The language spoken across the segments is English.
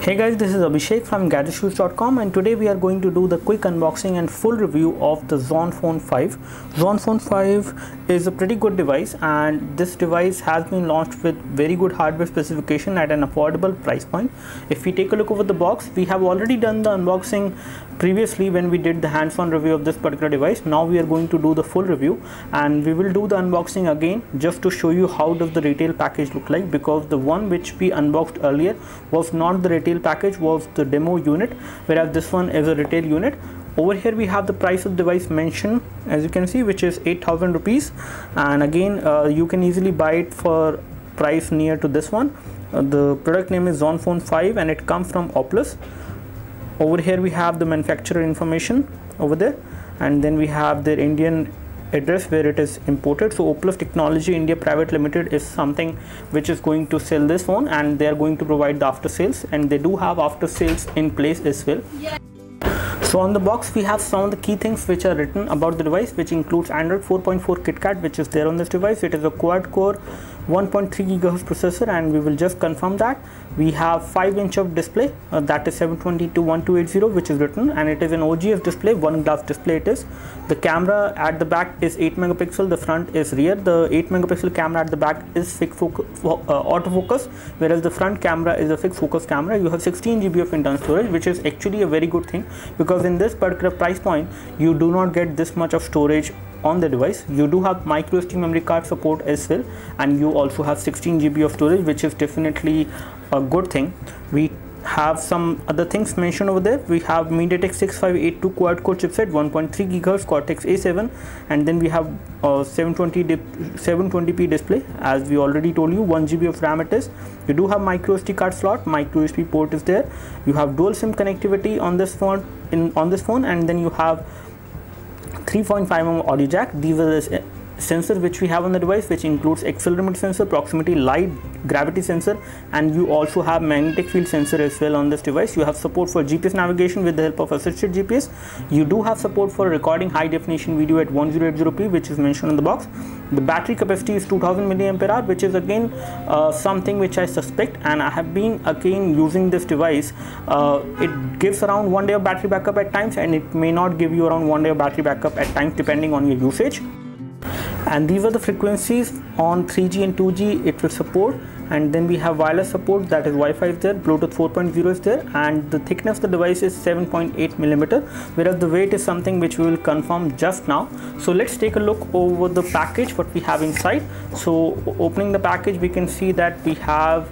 Hey guys, this is Abhishek from gadgetshoes.com, and today we are going to do the quick unboxing and full review of the Xonphone 5. Xonphone 5 is a pretty good device, and this device has been launched with very good hardware specification at an affordable price point. If we take a look over the box, we have already done the unboxing previously when we did the hands-on review of this particular device. Now we are going to do the full review, and we will do the unboxing again just to show you how does the retail package look like, because the one which we unboxed earlier was not the retail package, was the demo unit, whereas this one is a retail unit. Over here we have the price of the device mentioned, as you can see, which is 8,000 rupees, and again you can easily buy it for price near to this one. The product name is Xonphone 5 and it comes from Oculus. Over here we have the manufacturer information over there, and then we have their Indian address where it is imported. So Oculus Technology India Private Limited is something which is going to sell this phone, and they are going to provide the after sales, and they do have after sales in place as well. So on the box we have some of the key things which are written about the device, which includes Android 4.4 KitKat, which is there on this device. It is a quad core 1.3 GHz processor, and we will just confirm that. We have 5-inch of display, that is 720 to 1280, which is written, and it is an OGS display, one glass display it is. The camera at the back is 8 megapixel, the front is rear. The 8 megapixel camera at the back is fixed autofocus, whereas the front camera is a fixed focus camera. You have 16 GB of internal storage, which is actually a very good thing, because in this particular price point you do not get this much of storage on the device. You do have micro SD memory card support as well, and you also have 16 GB of storage, which is definitely a good thing. We have some other things mentioned over there. We have MediaTek 6582 quad core chipset, 1.3 GHz Cortex A7, and then we have 720p display, as we already told you. 1 GB of RAM it is. You do have micro SD card slot, micro USB port is there. You have dual SIM connectivity on this phone, and then you have 3.5mm audio jack. These are the sensors which we have on the device, which includes accelerometer sensor, proximity light, gravity sensor, and you also have magnetic field sensor as well on this device. You have support for GPS navigation with the help of assisted GPS. You do have support for recording high definition video at 1080p, which is mentioned on the box. The battery capacity is 2000 mAh, which is again something which I suspect, and I have been again using this device. It gives around 1 day of battery backup at times, and it may not give you around 1 day of battery backup at times depending on your usage. And these are the frequencies on 3G and 2G it will support, and then we have wireless support, that is Wi-Fi is there, Bluetooth 4.0 is there, and the thickness of the device is 7.8mm, whereas the weight is something which we will confirm just now. So let's take a look over the package, what we have inside. So opening the package, we can see that we have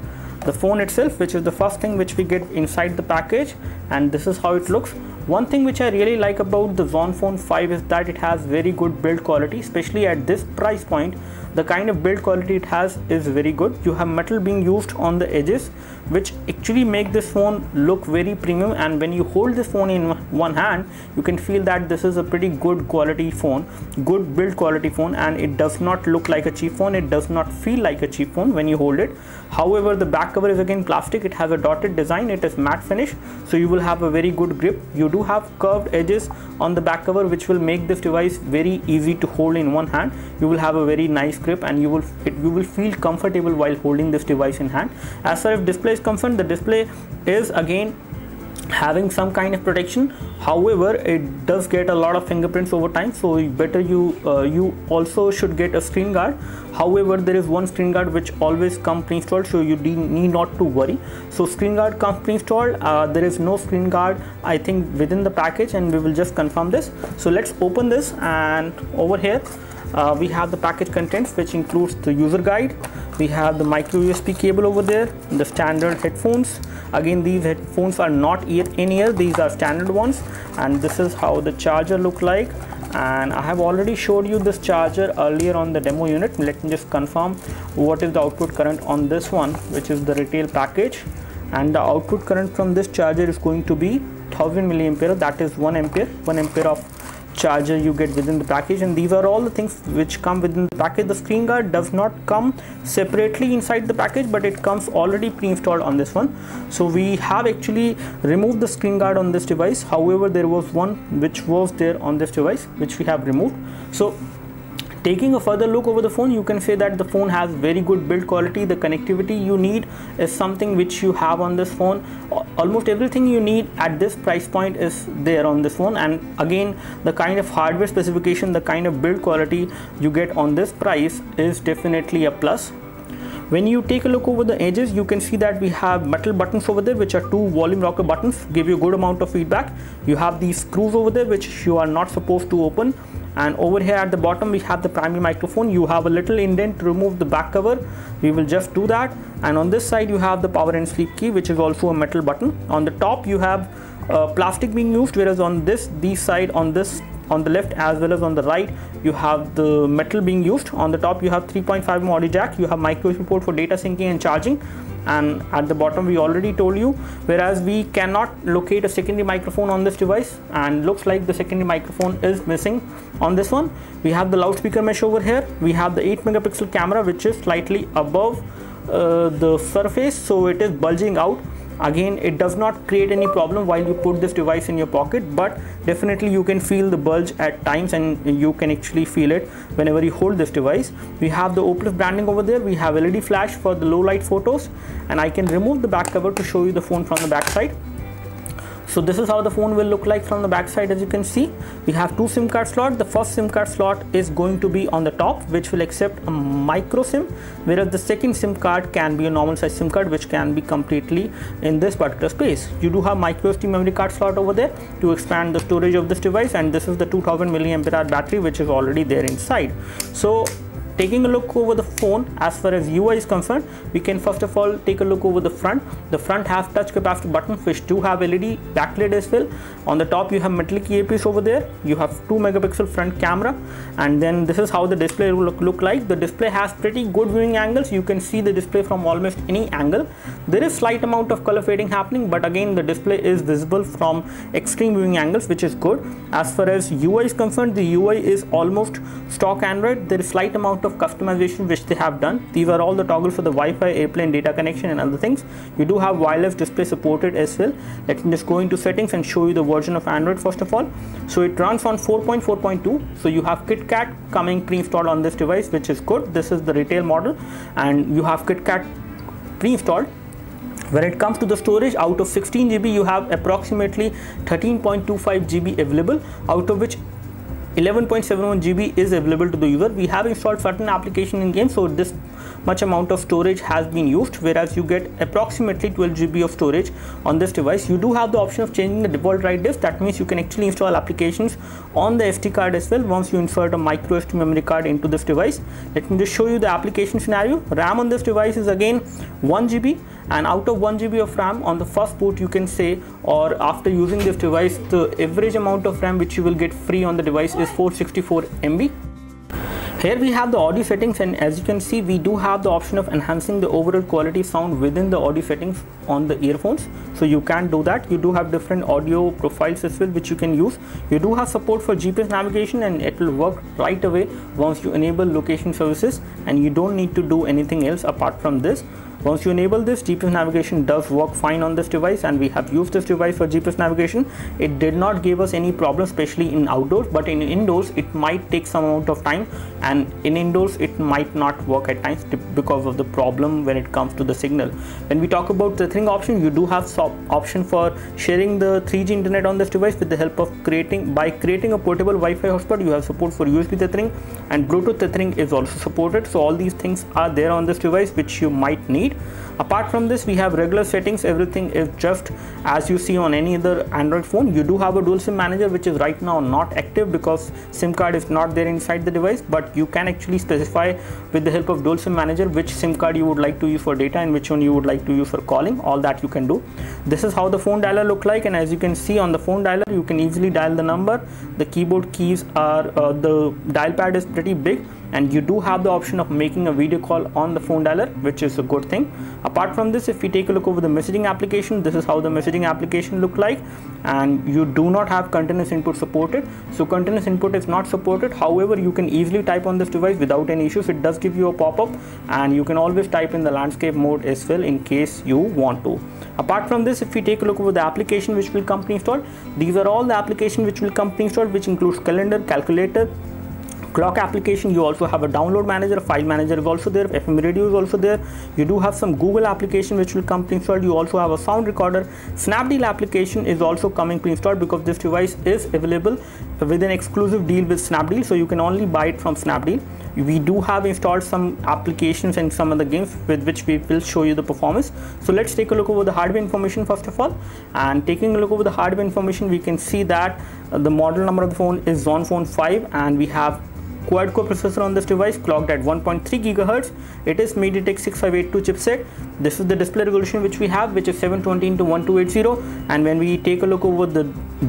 the phone itself, which is the first thing which we get inside the package, and this is how it looks. One thing which I really like about the Xonphone 5 is that it has very good build quality, especially at this price point. The kind of build quality it has is very good. You have metal being used on the edges, which actually make this phone look very premium, and when you hold this phone in one hand, you can feel that this is a pretty good quality phone, good build quality phone, and it does not look like a cheap phone. It does not feel like a cheap phone when you hold it. However, the back cover is again plastic. It has a dotted design. It is matte finish, so you will have a very good grip. You do have curved edges on the back cover, which will make this device very easy to hold in one hand. You will have a very nice grip, and you will feel comfortable while holding this device in hand. As far as display is concerned, the display is again having some kind of protection. However, it does get a lot of fingerprints over time, so better you also should get a screen guard. However, there is one screen guard which always comes pre-installed, so you need not to worry. So screen guard comes pre-installed. There is no screen guard, I think, within the package, and we will just confirm this. So let's open this, and over here we have the package contents, which includes the user guide. We have the micro USB cable over there, the standard headphones. Again, these headphones are not in-ear, these are standard ones, and this is how the charger look like. And I have already showed you this charger earlier on the demo unit. Let me just confirm what is the output current on this one, which is the retail package, and the output current from this charger is going to be 1000 mAh, that is 1 ampere of charger you get within the package. And these are all the things which come within the package. The screen guard does not come separately inside the package, but it comes already pre-installed on this one. So we have actually removed the screen guard on this device. However, there was one which was there on this device which we have removed. So Taking a further look over the phone, you can say that the phone has very good build quality. The connectivity you need is something which you have on this phone. Almost everything you need at this price point is there on this phone, and again, the kind of hardware specification, the kind of build quality you get on this price is definitely a plus. When you take a look over the edges, you can see that we have metal buttons over there, which are 2 volume rocker buttons, give you a good amount of feedback. You have these screws over there which you are not supposed to open, and over here at the bottom we have the primary microphone. You have a little indent to remove the back cover. We will just do that. And on this side you have the power and sleep key, which is also a metal button. On the top you have plastic being used, whereas on this side, on the left as well as on the right, you have the metal being used. On the top you have 3.5mm audio jack, you have micro USB port for data syncing and charging, and at the bottom we already told you, whereas we cannot locate a secondary microphone on this device, and looks like the secondary microphone is missing on this one. We have the loudspeaker mesh over here. We have the 8-megapixel camera, which is slightly above the surface, so it is bulging out. Again, it does not create any problem while you put this device in your pocket, but definitely you can feel the bulge at times, and you can actually feel it whenever you hold this device. We have the Opus branding over there. We have LED flash for the low light photos, and I can remove the back cover to show you the phone from the back side. So this is how the phone will look like from the back side. As you can see, we have 2 SIM card slots. The first SIM card slot is going to be on the top, which will accept a micro SIM, whereas the second SIM card can be a normal size SIM card, which can be completely in this particular space. You do have micro SD memory card slot over there to expand the storage of this device, and this is the 2000 mAh battery, which is already there inside. So taking a look over the phone, as far as UI is concerned, we can first of all take a look over the front. The front has touch capacitor buttons, which do have LED backlit as well. On the top you have metallic earpiece over there. You have 2-megapixel front camera, and then this is how the display will look like. The display has pretty good viewing angles. You can see the display from almost any angle. There is slight amount of color fading happening, but again the display is visible from extreme viewing angles, which is good. As far as UI is concerned, the UI is almost stock Android. There is slight amount of customization which they have done. These are all the toggles for the Wi-Fi, airplane data connection and other things. You do have wireless display supported as well. Let me just go into settings and show you the version of Android first of all. So it runs on 4.4.2. so you have KitKat coming pre-installed on this device, which is good. This is the retail model, and you have KitKat pre-installed. When it comes to the storage, out of 16 GB you have approximately 13.25 GB available, out of which 11.71 GB is available to the user. We have installed certain application in game, so this much amount of storage has been used, whereas you get approximately 12 GB of storage on this device. You do have the option of changing the default write disk. That means you can actually install applications on the SD card as well once you insert a micro SD memory card into this device. Let me just show you the application scenario. RAM on this device is again 1 GB, and out of 1 GB of RAM on the first boot, you can say, or after using this device, the average amount of RAM which you will get free on the device is 464 MB. Here we have the audio settings, and as you can see, we do have the option of enhancing the overall quality sound within the audio settings on the earphones. So you can do that. You do have different audio profiles as well which you can use. You do have support for GPS navigation, and it will work right away once you enable location services, and you don't need to do anything else apart from this. Once you enable this, GPS navigation does work fine on this device, and we have used this device for GPS navigation. It did not give us any problem, especially in outdoors, but in indoors it might take some amount of time, and in indoors it might not work at times because of the problem when it comes to the signal. When we talk about the tethering option, you do have option for sharing the 3G internet on this device with the help of creating a portable Wi-Fi hotspot. You have support for USB tethering, and Bluetooth tethering is also supported. So all these things are there on this device which you might need. Apart from this, we have regular settings. Everything is just as you see on any other Android phone. You do have a dual SIM manager which is right now not active because SIM card is not there inside the device, but you can actually specify with the help of dual SIM manager which SIM card you would like to use for data and which one you would like to use for calling. All that you can do. This is how the phone dialer look like, and as you can see on the phone dialer, you can easily dial the number. The keyboard keys are the dial pad is pretty big, and you do have the option of making a video call on the phone dialer, which is a good thing. Apart from this, if we take a look over the messaging application, this is how the messaging application look like, and you do not have continuous input supported. So continuous input is not supported. However, you can easily type on this device without any issues. It does give you a pop-up, and you can always type in the landscape mode as well in case you want to. Apart from this, if we take a look over the application which will come pre-installed, these are all the applications which will come pre-installed, which includes calendar, calculator, clock application. You also have a download manager, a file manager is also there, FM radio is also there. You do have some Google application which will come pre-installed. You also have a sound recorder. Snapdeal application is also coming pre-installed because this device is available with an exclusive deal with Snapdeal, so you can only buy it from Snapdeal. We do have installed some applications and some other games with which we will show you the performance. So let's take a look over the hardware information first of all. And taking a look over the hardware information, we can see that the model number of the phone is Xonphone 5, and we have quad-core processor on this device, clocked at 1.3 GHz. It is MediaTek 6582 chipset. This is the display resolution which we have, which is 720x1280. And when we take a look over the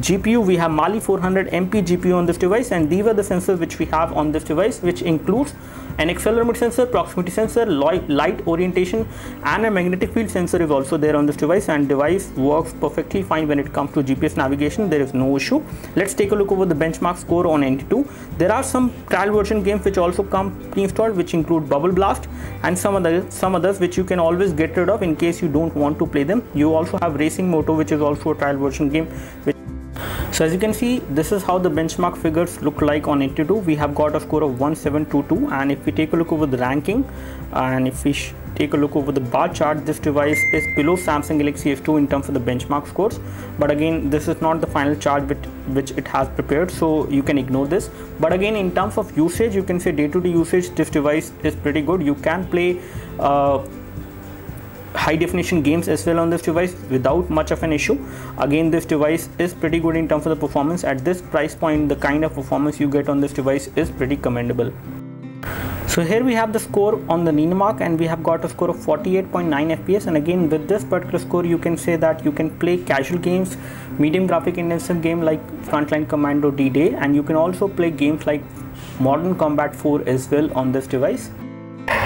GPU, we have Mali 400 MP GPU on this device, and these are the sensors which we have on this device, which includes an accelerometer sensor, proximity sensor, light orientation, and a magnetic field sensor is also there on this device. And device works perfectly fine when it comes to GPS navigation. There is no issue. Let's take a look over the benchmark score on NT2. There are some trial version games which also come pre-installed, which include Bubble Blast and some others which you can always get rid of in case you don't want to play them. You also have Racing Moto, which is also a trial version game. So as you can see, this is how the benchmark figures look like on NT2. We have got a score of 1722, and if we take a look over the ranking, and if we take a look over the bar chart, this device is below Samsung Galaxy S2 in terms of the benchmark scores. But again, this is not the final chart which it has prepared, so you can ignore this. But again, in terms of usage, you can say day-to-day usage, this device is pretty good. You can play high definition games as well on this device without much of an issue. Again, this device is pretty good in terms of the performance. At this price point, the kind of performance you get on this device is pretty commendable. So here we have the score on the Ninamark, and we have got a score of 48.9 FPS. And again, with this particular score, you can say that you can play casual games, medium graphic intensive game like Frontline Commando D-Day, and you can also play games like Modern Combat 4 as well on this device.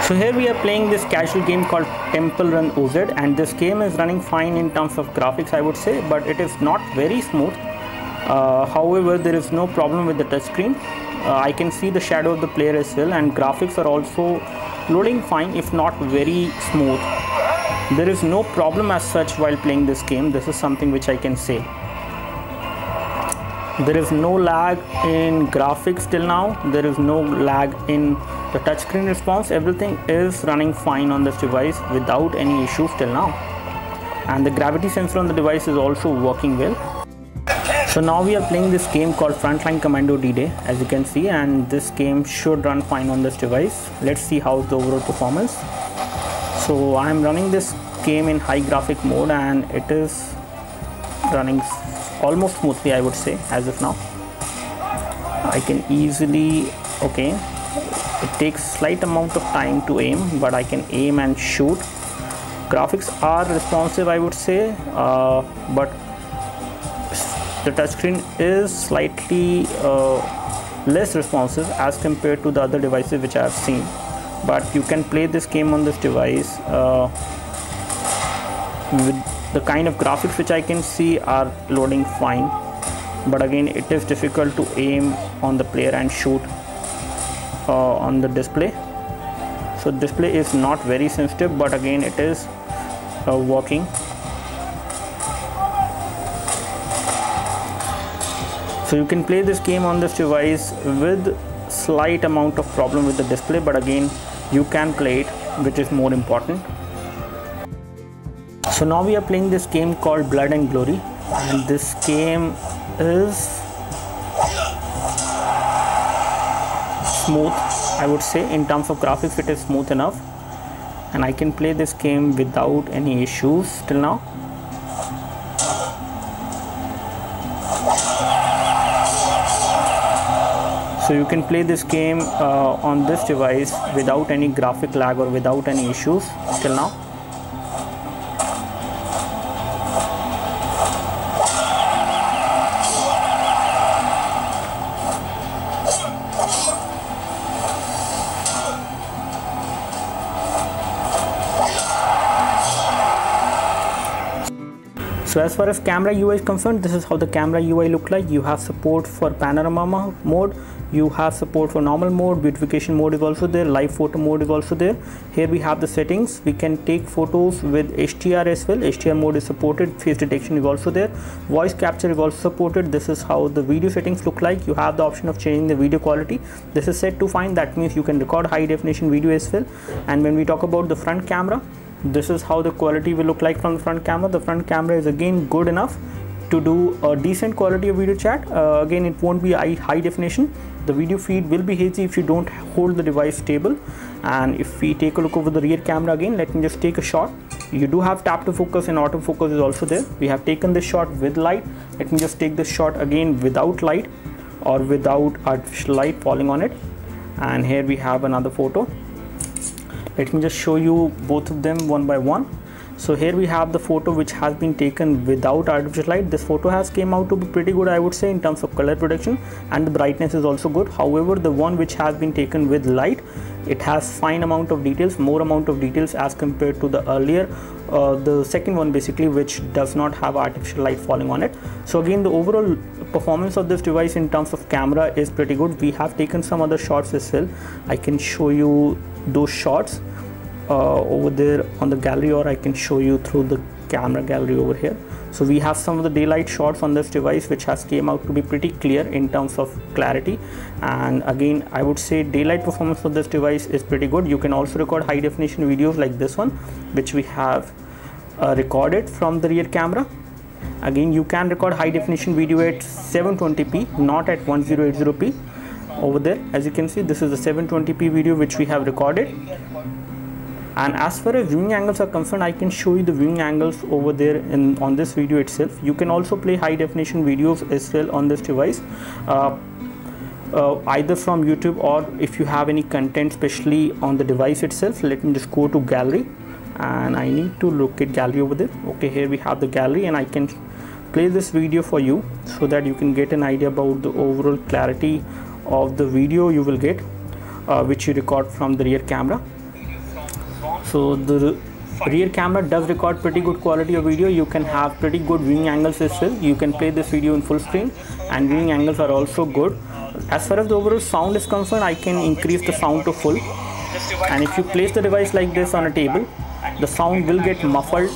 So here we are playing this casual game called Temple Run OZ, and this game is running fine in terms of graphics, I would say, but it is not very smooth. However, there is no problem with the touchscreen. I can see the shadow of the player as well, and graphics are also loading fine, if not very smooth. There is no problem as such while playing this game. This is something which I can say. There is no lag in graphics till now. There is no lag in the touchscreen response. Everything is running fine on this device without any issues till now. And the gravity sensor on the device is also working well. So now we are playing this game called Frontline Commando D-Day, as you can see, and this game should run fine on this device. Let's see how's the overall performance. So I'm running this game in high graphic mode, and it is running almost smoothly, I would say, as of now. I can easily, okay, it takes slight amount of time to aim, but I can aim and shoot. Graphics are responsive, I would say, but the touchscreen is slightly less responsive as compared to the other devices which I have seen. But you can play this game on this device with the kind of graphics which I can see are loading fine. But again, it is difficult to aim on the player and shoot on the display. So display is not very sensitive, but again it is working. So you can play this game on this device with slight amount of problem with the display, but again you can play it, which is more important. So now we are playing this game called Blood and Glory, and this game is smooth, I would say. In terms of graphics, it is smooth enough, and I can play this game without any issues till now. So you can play this game on this device without any graphic lag or without any issues till now. So as far as camera UI is concerned, this is how the camera UI look like. You have support for panorama mode, you have support for normal mode, beautification mode is also there, live photo mode is also there. Here we have the settings. We can take photos with HDR as well. HDR mode is supported, face detection is also there, voice capture is also supported. This is how the video settings look like. You have the option of changing the video quality. This is set to fine, that means you can record high definition video as well. And when we talk about the front camera, this is how the quality will look like from the front camera. The front camera is again good enough to do a decent quality of video chat. Again, it won't be high definition. The video feed will be hazy if you don't hold the device stable. And if we take a look over the rear camera again, let me just take a shot. You do have tap to focus and autofocus is also there. We have taken this shot with light. Let me just take this shot again without light or without artificial light falling on it. And here we have another photo. Let me just show you both of them one by one. So here we have the photo which has been taken without artificial light. This photo has came out to be pretty good, I would say, in terms of color production, and the brightness is also good. However, the one which has been taken with light, it has fine amount of details, more amount of details as compared to the earlier, the second one basically, which does not have artificial light falling on it. So again, the overall performance of this device in terms of camera is pretty good. We have taken some other shots as well. I can show you those shots over there on the gallery, or I can show you through the camera gallery over here. So we have some of the daylight shots on this device which has came out to be pretty clear in terms of clarity. And again, I would say daylight performance of this device is pretty good. You can also record high definition videos like this one, which we have recorded from the rear camera. Again, you can record high definition video at 720p, not at 1080p. Over there, as you can see, this is a 720p video which we have recorded. And as far as viewing angles are concerned, I can show you the viewing angles over there on this video itself. You can also play high definition videos as well on this device, either from YouTube or if you have any content especially on the device itself. Let me just go to gallery, and I need to look at gallery over there. Okay, here we have the gallery, and I can play this video for you so that you can get an idea about the overall clarity of the video you will get, which you record from the rear camera. So the rear camera does record pretty good quality of video. You can have pretty good viewing angles as well. You can play this video in full screen, and viewing angles are also good. As far as the overall sound is concerned, I can increase the sound to full, and if you place the device like this on a table, the sound will get muffled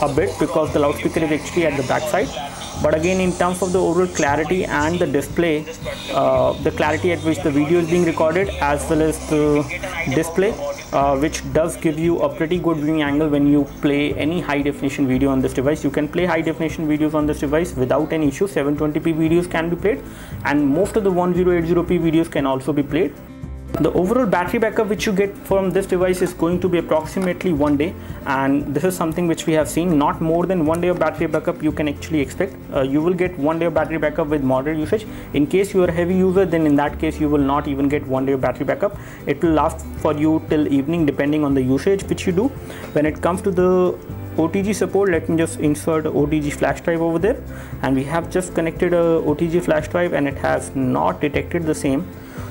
a bit because the loudspeaker is actually at the back side. But again, in terms of the overall clarity and the display, the clarity at which the video is being recorded, as well as the display, which does give you a pretty good viewing angle when you play any high definition video on this device. You can play high definition videos on this device without any issue. 720p videos can be played, and most of the 1080p videos can also be played. The overall battery backup which you get from this device is going to be approximately 1 day, and this is something which we have seen. Not more than 1 day of battery backup you can actually expect. You will get 1 day of battery backup with moderate usage. In case you are a heavy user, then in that case you will not even get 1 day of battery backup. It will last for you till evening depending on the usage which you do. When it comes to the OTG support, let me just insert a OTG flash drive over there, and we have just connected a OTG flash drive and it has not detected the same.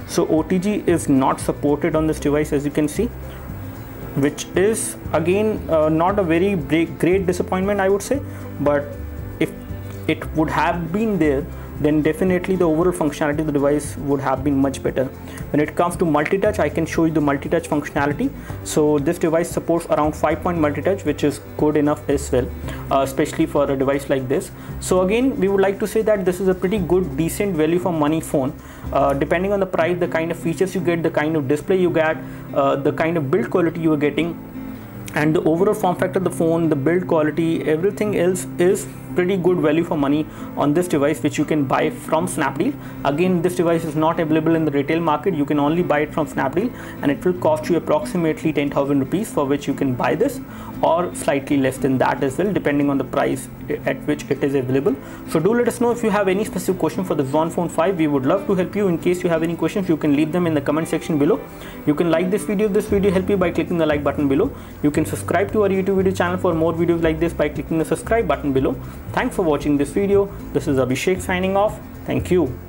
So OTG is not supported on this device, as you can see, which is again not a very great disappointment, I would say. But if it would have been there, then definitely the overall functionality of the device would have been much better. When it comes to multi-touch, I can show you the multi-touch functionality. So this device supports around 5-point multi-touch, which is good enough as well, especially for a device like this. So again, we would like to say that this is a pretty good, decent value for money phone. Depending on the price, the kind of features you get, the kind of display you get, the kind of build quality you are getting, and the overall form factor of the phone, the build quality, everything else is pretty good value for money on this device, which you can buy from Snapdeal. Again, this device is not available in the retail market. You can only buy it from Snapdeal, and it will cost you approximately 10,000 rupees, for which you can buy this, or slightly less than that as well, depending on the price at which it is available. So do let us know if you have any specific question for the Xonphone 5. We would love to help you. In case you have any questions, you can leave them in the comment section below. You can like this video if this video helped you by clicking the like button below. You can subscribe to our YouTube video channel for more videos like this by clicking the subscribe button below. Thanks for watching this video. This is Abhishek signing off. Thank you.